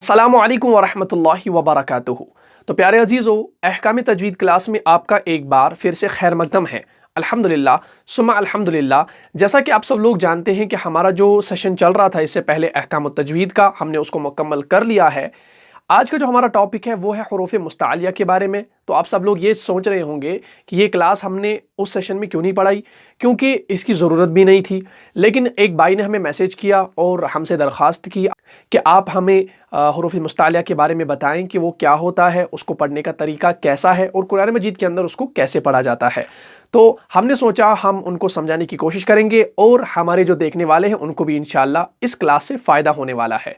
अस्सलामु अलैकुम वरहमतुल्लाहि वबरकातुहू। तो प्यारे अजीज़ों, अहकाम तजवीद क्लास में आपका एक बार फिर से खैर मकदम है। अल्हम्दुलिल्लाह सुम्मा अल्हम्दुलिल्लाह। जैसा कि आप सब लोग जानते हैं कि हमारा जो सेशन चल रहा था इससे पहले अहकाम तजवीद का, हमने उसको मुकम्मल कर लिया है। आज का जो हमारा टॉपिक है वो है हुरूफ मुस्तालिया के बारे में। तो आप सब लोग ये सोच रहे होंगे कि ये क्लास हमने उस सेशन में क्यों नहीं पढ़ाई, क्योंकि इसकी ज़रूरत भी नहीं थी। लेकिन एक भाई ने हमें मैसेज किया और हमसे दरख्वास्त की कि आप हमें हुरूफ मुस्तालिया के बारे में बताएं कि वो क्या होता है, उसको पढ़ने का तरीका कैसा है और कुरान मजीद के अंदर उसको कैसे पढ़ा जाता है। तो हमने सोचा हम उनको समझाने की कोशिश करेंगे और हमारे जो देखने वाले हैं उनको भी इंशाअल्लाह इस क्लास से फ़ायदा होने वाला है।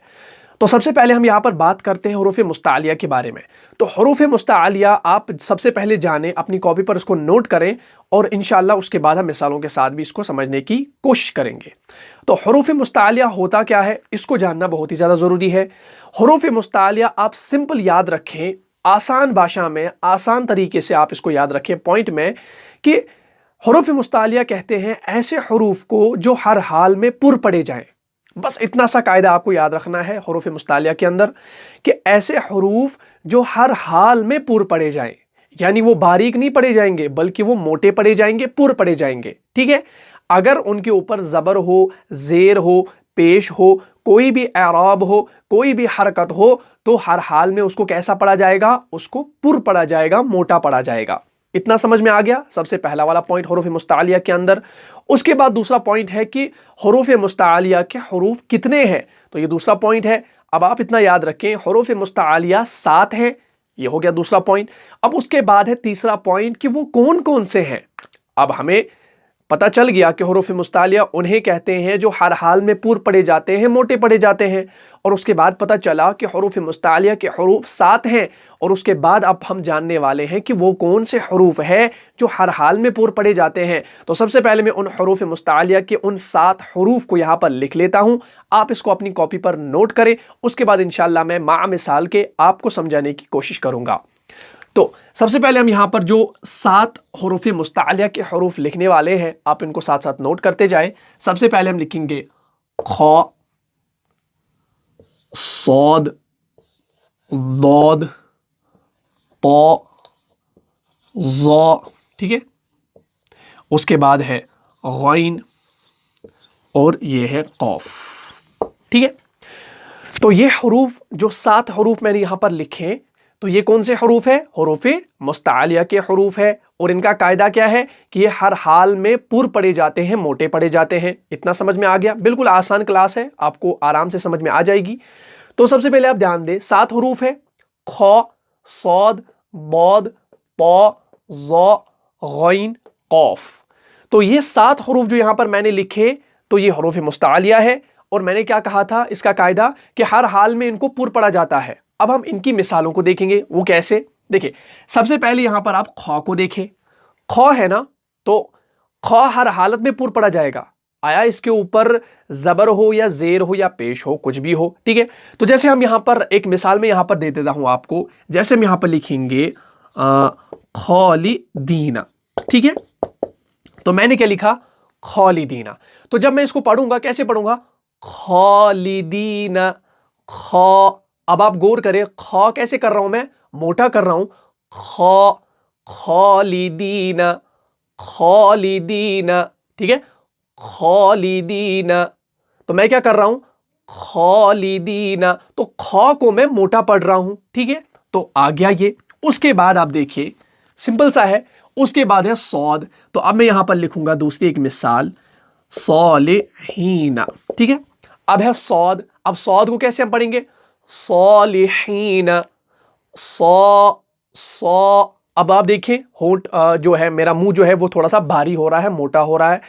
तो सबसे पहले हम यहाँ पर बात करते हैं हुरूफ मुस्तालिया के बारे में। तो हुरूफ मुस्तालिया आप सबसे पहले जानें, अपनी कॉपी पर इसको नोट करें और इंशाअल्लाह उसके बाद हम मिसालों के साथ भी इसको समझने की कोशिश करेंगे। तो हुरूफ मुस्तालिया होता क्या है, इसको जानना बहुत ही ज़्यादा ज़रूरी है। हुरूफ मुस्तालिया आप सिंपल याद रखें, आसान भाषा में, आसान तरीके से आप इसको याद रखें पॉइंट में, कि हुरूफ मुस्तालिया कहते हैं ऐसे हुरूफ को जो हर हाल में पुर पढ़े जाएं। बस इतना सा कायदा आपको याद रखना है हुरूफ मुस्तालिया के अंदर, कि ऐसे हुरूफ जो हर हाल में पुर पढ़े जाएं, यानी वो बारीक नहीं पढ़े जाएंगे बल्कि वो मोटे पढ़े जाएंगे, पुर पढ़े जाएंगे। ठीक है, अगर उनके ऊपर ज़बर हो, ज़ेर हो, पेश हो, कोई भी एराब हो, कोई भी हरकत हो, तो हर हाल में उसको कैसा पढ़ा जाएगा, उसको पुर पढ़ा जाएगा, मोटा पढ़ा जाएगा। इतना समझ में आ गया। सबसे पहला वाला पॉइंट हुरूफ मुस्तालिया के अंदर। उसके बाद दूसरा पॉइंट है कि हुरूफ मुस्तालिया के हुरूफ कितने हैं, तो ये दूसरा पॉइंट है। अब आप इतना याद रखें, हुरूफ मुस्तालिया 7 हैं, ये हो गया दूसरा पॉइंट। अब उसके बाद है तीसरा पॉइंट कि वो कौन कौन से हैं। अब हमें पता चल गया कि हुरूफ मुस्तालिया उन्हें कहते हैं जो हर हाल में पूर पढ़े जाते हैं, मोटे पढ़े जाते हैं। और उसके बाद पता चला कि हुरूफ मुस्तालिया के हुरूफ 7 हैं। और उसके बाद अब हम जानने वाले हैं कि वो कौन से हुरूफ है जो हर हाल में पूर पढ़े जाते हैं। तो सबसे पहले मैं उन हुरूफ मुस्तालिया के उन 7 हुरूफ को यहाँ पर लिख लेता हूँ, आप इसको अपनी कॉपी पर नोट करें। उसके बाद इंशाअल्लाह मैं मा मिसाल के आपको समझाने की कोशिश करूँगा। तो सबसे पहले हम यहाँ पर जो 7 हुरूफ मुस्तालिया के हुरूफ लिखने वाले हैं, आप इनको साथ साथ नोट करते जाएं। सबसे पहले हम लिखेंगे ख, सौद, दौद, तो, ज़। ठीक है, उसके बाद है गैन और ये है कौफ। ठीक है, तो ये हुरूफ जो 7 हुरूफ मैंने यहाँ पर लिखे, तो ये कौन से हुरूफ है, हुरूफ मुस्तालिया के हुरूफ है। और इनका कायदा क्या है कि ये हर हाल में पुर पढ़े जाते हैं, मोटे पढ़े जाते हैं। इतना समझ में आ गया। बिल्कुल आसान क्लास है, आपको आराम से समझ में आ जाएगी। तो सबसे पहले आप ध्यान दें, 7 हुरूफ है, ख, सौद, बौद, तो, ज़, गैन, कौफ। तो ये 7 हुरूफ जो यहां पर मैंने लिखे, तो ये हुरूफ मुस्तालिया है। और मैंने क्या कहा था इसका कायदा, कि हर हाल में इनको पुर पढ़ा जाता है। अब हम इनकी मिसालों को देखेंगे, वो कैसे। देखिए, सबसे पहले यहां पर आप ख को देखें। ख है ना, तो ख हर हालत में पुर पढ़ा जाएगा, आया इसके ऊपर जबर हो या जेर हो या पेश हो, कुछ भी हो। ठीक है, तो जैसे हम यहां पर एक मिसाल में यहां पर दे देता हूं आपको। जैसे हम यहां पर लिखेंगे खालिदीना। ठीक है, तो मैंने क्या लिखा, खालिदीना। तो जब मैं इसको पढ़ूंगा, कैसे पढ़ूंगा, खालिदीना, ख। अब आप गौर करें, ख कैसे कर रहा हूं मैं, मोटा कर रहा हूं, ख, खालिदीना, खालिदीना। ठीक है, खालिदीना, तो मैं क्या कर रहा हूं, खालिदीना। तो ख को मैं मोटा पढ़ रहा हूं। ठीक है, तो आ गया ये। उसके बाद आप देखिए, सिंपल सा है। उसके बाद है सौद। तो अब मैं यहां पर लिखूंगा दूसरी एक मिसाल, सालिहीना। ठीक है, अब है सौद। अब सौद को कैसे हम पढ़ेंगे, सालिहीना, सौ। अब आप देखें, होंठ जो है, मेरा मुंह जो है वो थोड़ा सा भारी हो रहा है, मोटा हो रहा है,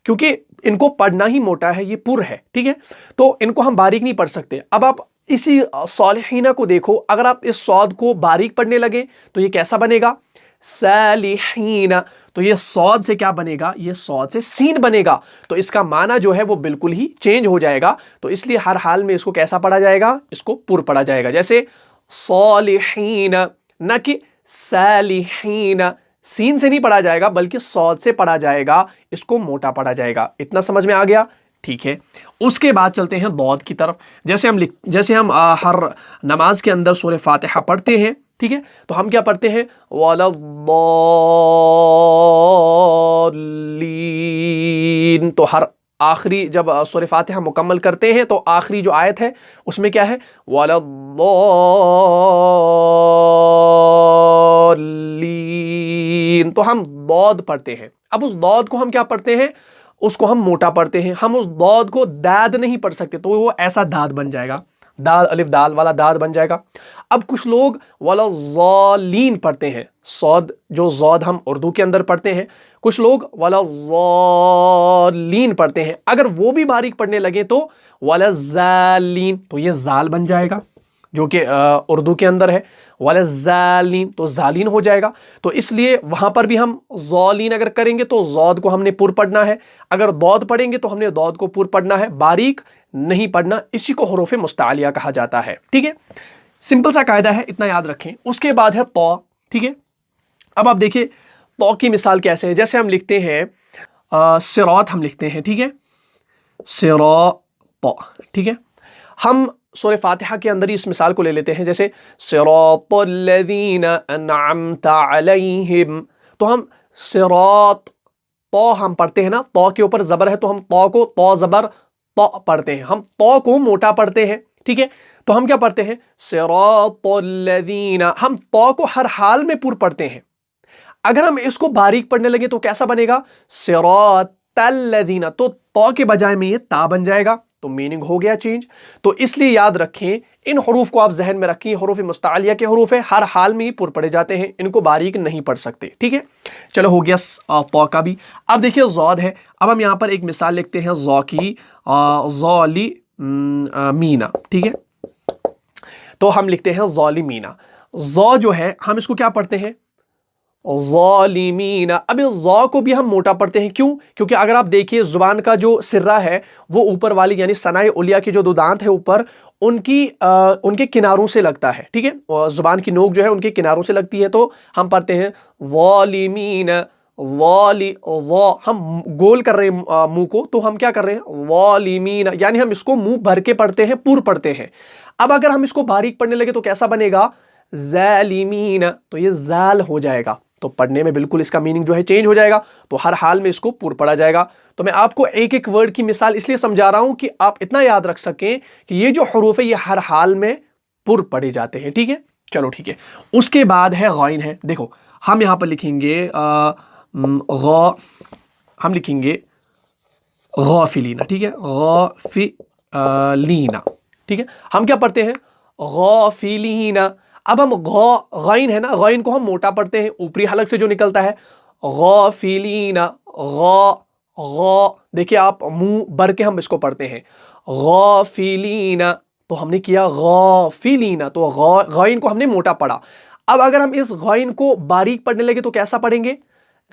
क्योंकि इनको पढ़ना ही मोटा है, ये पुर है। ठीक है, तो इनको हम बारीक नहीं पढ़ सकते। अब आप इसी सालिहीना को देखो, अगर आप इस सौद को बारीक पढ़ने लगे तो ये कैसा बनेगा, सालिहीना। तो ये सौद से क्या बनेगा, ये सौद से सीन बनेगा। तो इसका माना जो है वो बिल्कुल ही चेंज हो जाएगा। तो इसलिए हर हाल में इसको कैसा पढ़ा जाएगा, इसको पुर पढ़ा जाएगा। जैसे सालिहीना, न कि सालिहीना। सीन से नहीं पढ़ा जाएगा बल्कि सौद से पढ़ा जाएगा, इसको मोटा पढ़ा जाएगा। इतना समझ में आ गया। ठीक है। उसके बाद चलते हैं दौद की तरफ। जैसे हम हर नमाज के अंदर सूरह फातिहा पढ़ते हैं, ठीक है, तो हम क्या पढ़ते हैं, वलद्दौलीन। तो हर आखिरी जब सूरह फातिहा मुकम्मल करते हैं तो आखिरी जो आयत है उसमें क्या है, वलद्दौलीन। तो हम दौद पढ़ते हैं। अब उस दौद को हम क्या पढ़ते हैं, उसको हम मोटा पढ़ते हैं। हम उस दौद को दाद नहीं पढ़ सकते, तो वो ऐसा दाद बन जाएगा, दाल अलिफ दाल वाला दाद बन जाएगा। अब कुछ लोग वलज़ालीन पढ़ते हैं, सौद जो जौद हम उर्दू के अंदर पढ़ते हैं, कुछ लोग वलज़ालीन पढ़ते हैं। अगर वो भी बारीक पढ़ने लगे तो वलज़ालीन, तो ये जाल बन जाएगा जो कि उर्दू के अंदर है, वलज़ालीन, तो जालीन हो जाएगा। तो इसलिए वहां पर भी हम ज़ालीन अगर करेंगे तो जौद को हमने पुर पढ़ना है, अगर दौद पढ़ेंगे तो हमने दौद को पुर पढ़ना है, बारीक नहीं पढ़ना। इसी को हुरूफ़ मुस्तालिया कहा जाता है, ठीक है। सिंपल सा कायदा है, इतना याद रखें। उसके बाद है तौ, ठीक है। अब आप देखिए तौ की मिसाल कैसे है। जैसे हम लिखते हैं सिरात, हम लिखते हैं, ठीक है, सिरात, ठीक है। हम सूरह फातिहा के अंदर ही इस मिसाल को ले लेते हैं, जैसे सिरातल्लज़ीना अनअमता अलैहिम। तो हम सिरात, तौ हम पढ़ते हैं ना, तौ के ऊपर जबर है तो हम तौ को तौ जबर तौ पढ़ते हैं, हम तौ को मोटा पढ़ते हैं, ठीक है। तो हम क्या पढ़ते हैं, सिरातल्लज़ीना, हम तौ को हर हाल में पूर पढ़ते हैं। अगर हम इसको बारीक पढ़ने लगे तो कैसा बनेगा, सिरातल्लज़ीना, तो तौ के बजाय में ये ता बन जाएगा, तो मीनिंग हो गया चेंज। तो इसलिए याद रखें, इन हरूफ को आप जहन में रखें, हरूफ मुस्तालिया के हरूफ है, हर हाल में ही पुर पढ़े जाते हैं, इनको बारीक नहीं पढ़ सकते, ठीक है। चलो हो गया तौ का भी। अब देखिए जौद है। अब हम यहाँ पर एक मिसाल लिखते हैं जौ की, ज़ौली मीना, ठीक है। तो हम लिखते हैं ज़ौली मीना। जौ जो है हम इसको क्या पढ़ते हैं, ज़ालिमीना। अब इस ज़ौ को भी हम मोटा पढ़ते हैं, क्यों, क्योंकि अगर आप देखिए जुबान का जो सिर्रा है वो ऊपर वाली यानी सनाए उलिया की जो दो दांत है ऊपर, उनके किनारों से लगता है, ठीक है। जुबान की नोक जो है उनके किनारों से लगती है, तो हम पढ़ते हैं ज़ालिमीना, वो हम गोल कर रहे हैं मुंह को, तो हम क्या कर रहे हैं, ज़ालिमीना, यानी हम इसको मुंह भर के पढ़ते हैं, पूर पढ़ते हैं। अब अगर हम इसको बारीक पढ़ने लगे तो कैसा बनेगा, ज़ालिमीना, तो ये जाल हो जाएगा, तो पढ़ने में बिल्कुल इसका मीनिंग जो है चेंज हो जाएगा, तो हर हाल में इसको पूर पढ़ा जाएगा। तो मैं आपको एक एक वर्ड की मिसाल इसलिए समझा रहा हूं कि आप इतना याद रख सकें कि ये जो हरूफ है ये हर हाल में पुर पढ़े जाते हैं, ठीक है। चलो ठीक है। उसके बाद है गौइन है। देखो हम यहां पर लिखेंगे हम लिखेंगे गौफिलीना, ठीक है, गौफिलीना, ठीक है। हम क्या पढ़ते हैं, गौफिलीना। अब हम गौइन है ना, गौइन को हम मोटा पढ़ते हैं, ऊपरी हलक से जो निकलता है, गौफिलीना, गौ, देखिए आप मुंह भर के हम इसको पढ़ते हैं, गौफिलीना, तो हमने किया गौफिलीना, तो गौइन को हमने मोटा पढ़ा। अब अगर हम इस गौइन को बारीक पढ़ने लगे तो कैसा पढ़ेंगे,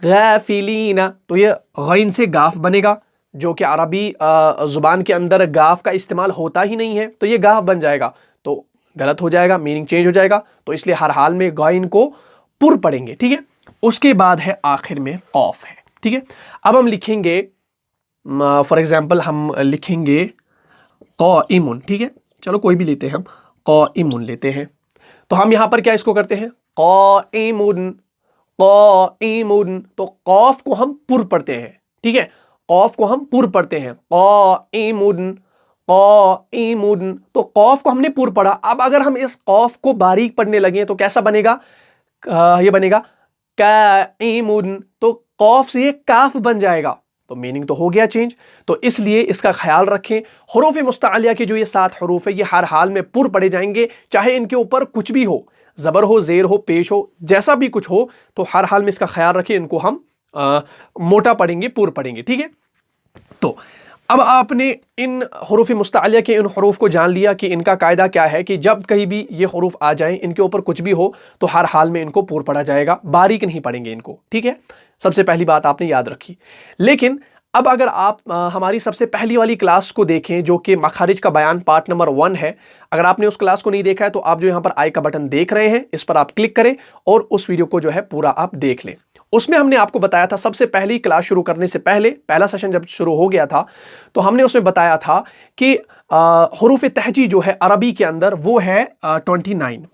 गाफिलीना, तो ये गौइन से गाफ बनेगा, जो कि अरबी जुबान के अंदर गाफ का इस्तेमाल होता ही नहीं है, तो ये गाफ बन जाएगा, तो गलत हो जाएगा, मीनिंग चेंज हो जाएगा। तो इसलिए हर हाल में गौइन को पुर पढ़ेंगे, ठीक है। उसके बाद है आखिर में कौफ है, ठीक है। अब हम लिखेंगे फॉर एग्जांपल हम लिखेंगे क़ाइमुन, ठीक है। चलो कोई भी लेते हैं, हम क़ाइमुन लेते हैं। तो हम यहां पर क्या इसको करते हैं, क़ाइमुन, क़ाइमुन, तो कौफ को हम पुर पढ़ते हैं, ठीक है, कौफ को हम पुर पढ़ते हैं, क़ाइमुन, क़ाइमुन, तो कौफ को हमने पुर पढ़ा। अब अगर हम इस कौफ को बारीक पढ़ने लगे तो कैसा बनेगा, ये बनेगा काइमुन, तो कौफ से ये काफ बन जाएगा, तो मीनिंग तो हो गया चेंज। तो इसलिए इसका ख्याल रखें, हुरूफ मुस्तालिया के जो ये 7 हरूफ है ये हर हाल में पुर पढ़े जाएंगे, चाहे इनके ऊपर कुछ भी हो, जबर हो, जेर हो, पेश हो, जैसा भी कुछ हो, तो हर हाल में इसका ख्याल रखें, इनको हम मोटा पढ़ेंगे, पुर पढ़ेंगे, ठीक है। तो अब आपने इन हुरूफ मुस्तालिया के इन हुरूफ को जान लिया कि इनका कायदा क्या है, कि जब कहीं भी ये हुरूफ आ जाएं, इनके ऊपर कुछ भी हो, तो हर हाल में इनको पूर पढ़ा जाएगा, बारीक नहीं पढ़ेंगे इनको, ठीक है। सबसे पहली बात आपने याद रखी। लेकिन अब अगर आप हमारी सबसे पहली वाली क्लास को देखें, जो कि मखारिज का बयान पार्ट नंबर 1 है, अगर आपने उस क्लास को नहीं देखा है तो आप जो यहाँ पर आई का बटन देख रहे हैं, इस पर आप क्लिक करें और उस वीडियो को जो है पूरा आप देख लें। उसमें हमने आपको बताया था, सबसे पहली क्लास शुरू करने से पहले, पहला सेशन जब शुरू हो गया था, तो हमने उसमें बताया था कि हुरूफ तहजी जो है अरबी के अंदर वो है 29।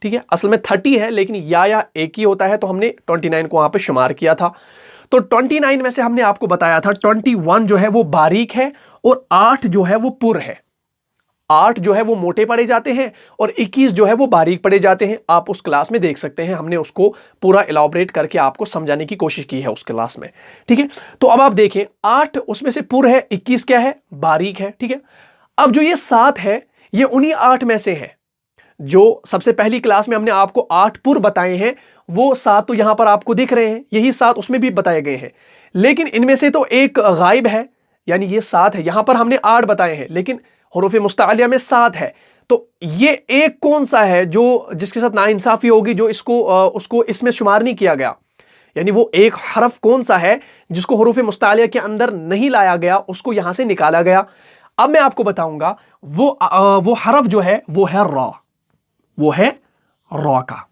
ठीक है, असल में 30 है, लेकिन या एक ही होता है, तो हमने 29 को वहां पे शुमार किया था। तो 29 में से हमने आपको बताया था 21 जो है वो बारीक है और 8 जो है वो पुर है। 8 जो है वो मोटे पड़े जाते हैं और 21 जो है वो बारीक पड़े जाते हैं। आप उस क्लास में देख सकते हैं, हमने उसको पूरा इलाबोरेट करके आपको समझाने की कोशिश की है उस क्लास में। ठीक है, तो अब आप देखें, 8 उसमें से पुर है, 21 क्या है, बारीक है। ठीक है, अब जो ये 7 है, ये उन्हीं 8 में से है जो सबसे पहली क्लास में हमने आपको 8 पुर बताए हैं। वो 7 तो यहां पर आपको दिख रहे हैं, यही 7 उसमें भी बताए गए हैं, लेकिन इनमें से तो एक गायब है, यानी ये 7 है। यहां पर हमने 8 बताए हैं, लेकिन हुरूफ मुस्तालिया में 7 है। तो ये एक कौन सा है जो जिसके साथ नाइंसाफी होगी, जो इसको उसको इसमें शुमार नहीं किया गया? यानी वो एक हरफ कौन सा है जिसको हुरूफ मुस्तालिया के अंदर नहीं लाया गया, उसको यहां से निकाला गया? अब मैं आपको बताऊंगा, वो हरफ जो है वो है रॉ, वो है रॉ का।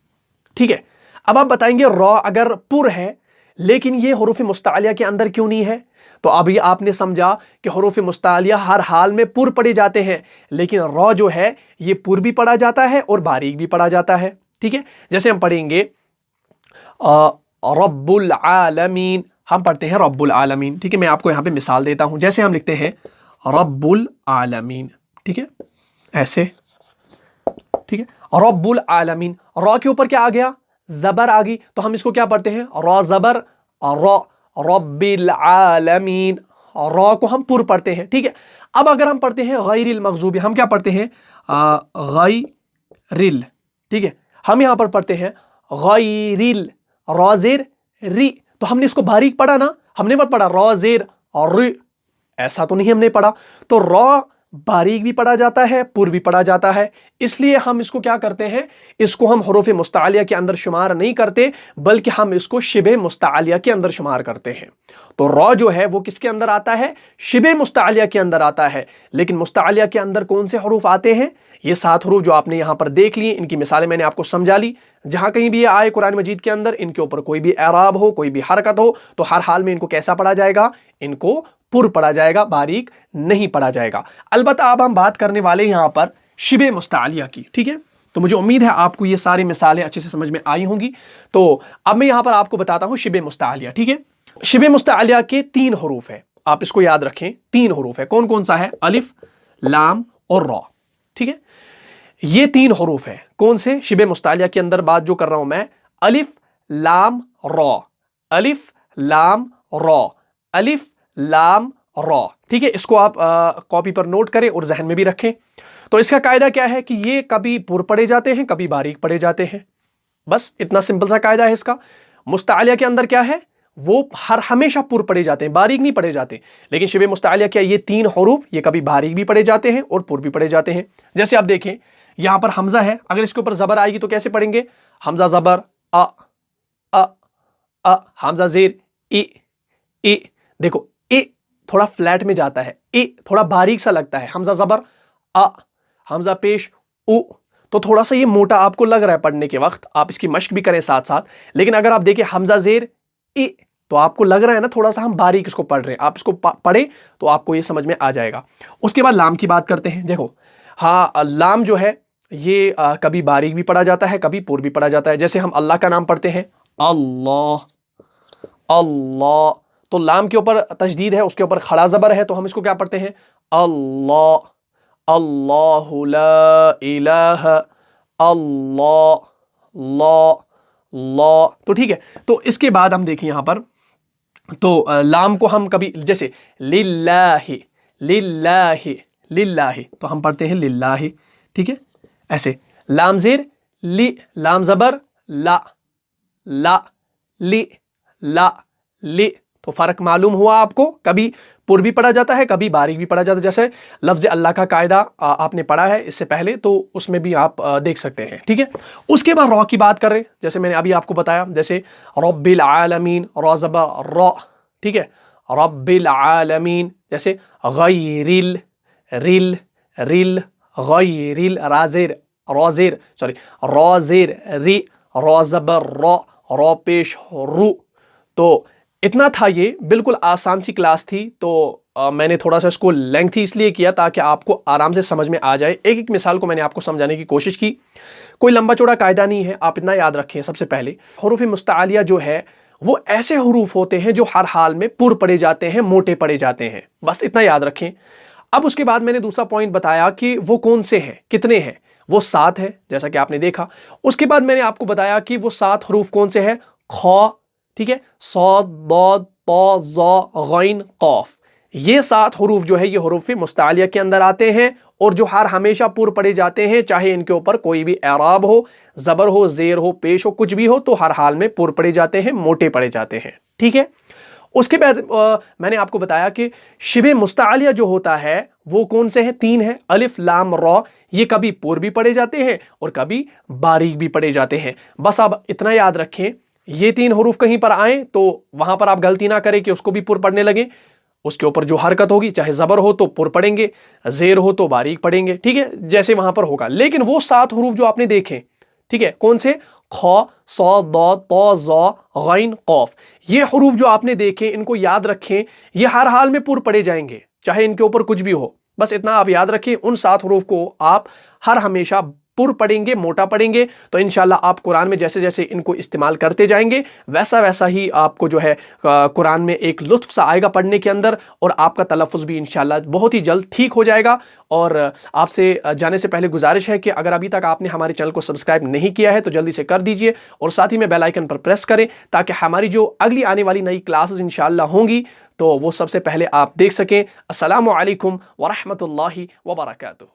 ठीक है, अब आप बताएंगे रॉ अगर पुर है, लेकिन ये हुरूफ मुस्तालिया के अंदर क्यों नहीं है? तो अभी आपने समझा कि हुरूफ मुस्तालिया हर हाल में पुर पढ़े जाते हैं, लेकिन रॉ जो है ये पुर भी पढ़ा जाता है और बारीक भी पढ़ा जाता है। ठीक है, जैसे हम पढ़ेंगे रब्बुल आलमीन, हम पढ़ते हैं रब्बुल आलमीन। ठीक है, मैं आपको यहां पे मिसाल देता हूं, जैसे हम लिखते हैं रब्बुल आलमीन। ठीक है, ऐसे। ठीक है, रब्बुल आलमीन, रॉ के ऊपर क्या आ गया, जबर आ गई, तो हम इसको क्या पढ़ते हैं, रॉ जबर रॉ, रब्बिल आलमीन। रॉ को हम पुर पढ़ते हैं। ठीक है, अब अगर हम पढ़ते हैं गैरिल मगजूबी, हम क्या पढ़ते हैं, गैरिल। ठीक है, हम यहां पर पढ़ते हैं गैरिल, रॉजेर री, तो हमने इसको बारीक पढ़ा ना, हमने मत पढ़ा रॉजेर और री, ऐसा तो नहीं हमने पढ़ा। तो रॉ बारीक भी पढ़ा जाता है, पुर भी पढ़ा जाता है, इसलिए हम इसको क्या करते हैं, इसको हम हुरूफ मुस्तालिया के अंदर शुमार नहीं करते, बल्कि हम इसको शिबे मुस्तालिया के अंदर शुमार करते हैं। तो रॉ जो है वो किसके अंदर आता है, शिबे मुस्तालिया के अंदर आता है। लेकिन मुस्तालिया के अंदर कौन से हरूफ आते हैं, ये 7 हरूफ जो आपने यहां पर देख लिए, इनकी मिसालें मैंने आपको समझा ली। जहां कहीं भी ये आए कुरान मजीद के अंदर, इनके ऊपर कोई भी एराब हो, कोई भी हरकत हो, तो हर हाल में इनको कैसा पढ़ा जाएगा, इनको पुर पढ़ा जाएगा, बारीक नहीं पढ़ा जाएगा। अलबत्ता अब हम बात करने वाले यहां पर शिबे मुस्तालिया की। ठीक है, तो मुझे उम्मीद है आपको ये सारी मिसालें अच्छे से समझ में आई होंगी। तो अब मैं यहां पर आपको बताता हूं शिबे मुस्तालिया। ठीक है, शिबे मुस्तालिया के 3 हरूफ है, आप इसको याद रखें, 3 हरूफ है। कौन कौन सा है, अलिफ, लाम और रॉ। ठीक है, ये 3 हरूफ है, कौन से, शिबे मुस्तालिया के अंदर बात जो कर रहा हूं मैं, अलिफ लाम रॉ, अलिफ लाम रॉ, अलिफ लाम रॉ। ठीक है, इसको आप कॉपी पर नोट करें और जहन में भी रखें। तो इसका कायदा क्या है कि ये कभी पुर पढ़े जाते हैं, कभी बारीक पढ़े जाते हैं, बस इतना सिंपल सा कायदा है इसका। मुस्तालिया के अंदर क्या है, वो हमेशा पुर पढ़े जाते हैं, बारीक नहीं पढ़े जाते। लेकिन शिबे मुस्तालिया क्या, ये 3 हरूफ ये कभी बारीक भी पढ़े जाते हैं और पुर भी पढ़े जाते हैं। जैसे आप देखें, यहां पर हमजा है, अगर इसके ऊपर जबर आएगी तो कैसे पढ़ेंगे, हमजा जबर अ, हमजा जेर ई। देखो ए थोड़ा फ्लैट में जाता है, ए थोड़ा बारीक सा लगता है, हमजा जबर अ, हमजा पेश उ, तो थोड़ा सा ये मोटा आपको लग रहा है पढ़ने के वक्त, आप इसकी मश्क भी करें साथ साथ। लेकिन अगर आप देखें हमजा जेर ए, तो आपको लग रहा है ना थोड़ा सा हम बारीक इसको पढ़ रहे हैं, आप इसको पढ़े तो आपको ये समझ में आ जाएगा। उसके बाद लाम की बात करते हैं। देखो हाँ, लाम जो है ये कभी बारीक भी पढ़ा जाता है, कभी पुर भी पढ़ा जाता है। जैसे हम अल्लाह का नाम पढ़ते हैं, अल्लाह अल्लाह, तो लाम के ऊपर तशदीद है, उसके ऊपर खड़ा जबर है, तो हम इसको क्या पढ़ते हैं, अल्लाह, अल्लाहु ला इलाहा अल्लाह ला ला। तो ठीक है, तो इसके बाद हम देखें यहां पर, तो लाम को हम कभी जैसे लिल्लाहि लिल्लाहि लिल्लाहि, तो हम पढ़ते हैं लिल्लाहि। ठीक है, ऐसे लाम जेर ली, लाम जबर ला, ला ली, ला ली, तो फर्क मालूम हुआ आपको, कभी पुर भी पढ़ा जाता है, कभी बारीक भी पढ़ा जाता है। जैसे लफ्ज अल्लाह का कायदा आपने पढ़ा है इससे पहले, तो उसमें भी आप देख सकते हैं। ठीक है, उसके बाद रॉ की बात कर रहे हैं, जैसे मैंने अभी आपको बताया, जैसे रब्बिल आलमीन, रॉ ज़बर रॉ। ठीक है, रब्बिल आलमीन, जैसे गैरिल रिल रिल गैरिल, राजेर रॉजेर री, रॉ ज़बर रॉ, रॉ पेश रू, तो इतना था, ये बिल्कुल आसान सी क्लास थी। तो मैंने थोड़ा सा इसको लेंथी इसलिए किया ताकि आपको आराम से समझ में आ जाए। एक एक मिसाल को मैंने आपको समझाने की कोशिश की। कोई लंबा चौड़ा कायदा नहीं है, आप इतना याद रखें। सबसे पहले हुरूफ मुस्तआलिया जो है वो ऐसे हुरूफ होते हैं जो हर हाल में पुर पड़े जाते हैं, मोटे पड़े जाते हैं, बस इतना याद रखें। अब उसके बाद मैंने दूसरा पॉइंट बताया कि वो कौन से हैं, कितने हैं। वो 7 है, जैसा कि आपने देखा। उसके बाद मैंने आपको बताया कि वो 7 हुरूफ कौन से हैं। ख, ठीक है, सौद, दौद, तो, ज़, गैन, क़ाफ। ये 7 हुरूफ जो है ये हुरूफ मुस्तआलिया के अंदर आते हैं और जो हर हमेशा पुर पड़े जाते हैं, चाहे इनके ऊपर कोई भी एराब हो, जबर हो, जेर हो, पेश हो, कुछ भी हो, तो हर हाल में पुर पड़े जाते हैं, मोटे पड़े जाते हैं। ठीक है। उसके बाद मैंने आपको बताया कि शिबे मुस्तआलिया जो होता है वो कौन से हैं। 3 है, अलिफ, लाम, रॉ। ये कभी पुर भी पड़े जाते हैं और कभी बारीक भी पड़े जाते हैं। बस अब इतना याद रखें, ये 3 हुरूफ कहीं पर आए तो वहां पर आप गलती ना करें कि उसको भी पुर पड़ने लगे। उसके ऊपर जो हरकत होगी, चाहे जबर हो तो पुर पड़ेंगे, जेर हो तो बारीक पड़ेंगे, ठीक है, जैसे वहां पर होगा। लेकिन वो 7 हुरूफ जो आपने देखे, ठीक है, कौन से, ख, सौ, दौ, तो, ज़, गैन, क़ाफ। ये हुरूफ जो आपने देखे, इनको याद रखें, ये हर हाल में पुर पड़े जाएंगे, चाहे इनके ऊपर कुछ भी हो। बस इतना आप याद रखें, उन 7 हुरूफ को आप हर हमेशा पुर पढ़ेंगे, मोटा पढ़ेंगे, तो इंशाल्लाह आप कुरान में जैसे जैसे इनको इस्तेमाल करते जाएंगे वैसा वैसा ही आपको जो है कुरान में एक लुत्फ सा आएगा पढ़ने के अंदर, और आपका तलफ़्फ़ुज़ भी इंशाल्लाह बहुत ही जल्द ठीक हो जाएगा। और आपसे जाने से पहले गुजारिश है कि अगर अभी तक आपने हमारे चैनल को सब्सक्राइब नहीं किया है तो जल्दी से कर दीजिए, और साथ ही में बेल आइकन पर प्रेस करें ताकि हमारी जो अगली आने वाली नई क्लासेस इंशाल्लाह होंगी तो वो सबसे पहले आप देख सकें। अस्सलामु अलैकुम व रहमतुल्लाहि व बरकातुहू।